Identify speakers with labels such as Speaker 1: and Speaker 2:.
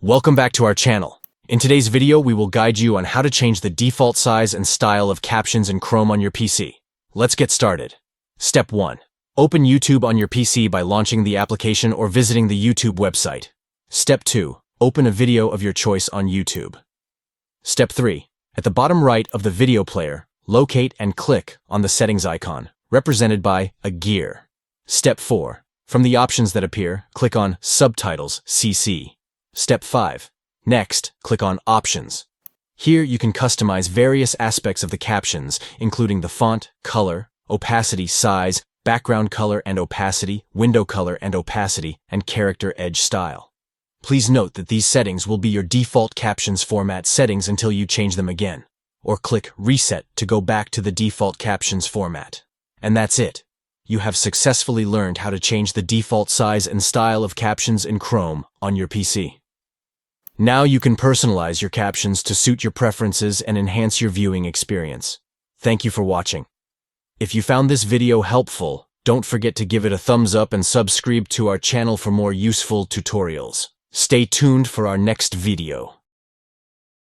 Speaker 1: Welcome back to our channel. In today's video, we will guide you on how to change the default size and style of captions in Chrome on your PC. Let's get started. Step 1. Open YouTube on your PC by launching the application or visiting the YouTube website. Step 2. Open a video of your choice on YouTube. Step 3. At the bottom right of the video player, locate and click on the settings icon, represented by a gear. Step 4. From the options that appear, click on Subtitles CC. Step 5. Next, click on Options. Here you can customize various aspects of the captions, including the font, color, opacity, size, background color and opacity, window color and opacity, and character edge style. Please note that these settings will be your default captions format settings until you change them again, or click Reset to go back to the default captions format. And that's it. You have successfully learned how to change the default size and style of captions in Chrome on your PC. Now you can personalize your captions to suit your preferences and enhance your viewing experience. Thank you for watching. If you found this video helpful, don't forget to give it a thumbs up and subscribe to our channel for more useful tutorials. Stay tuned for our next video.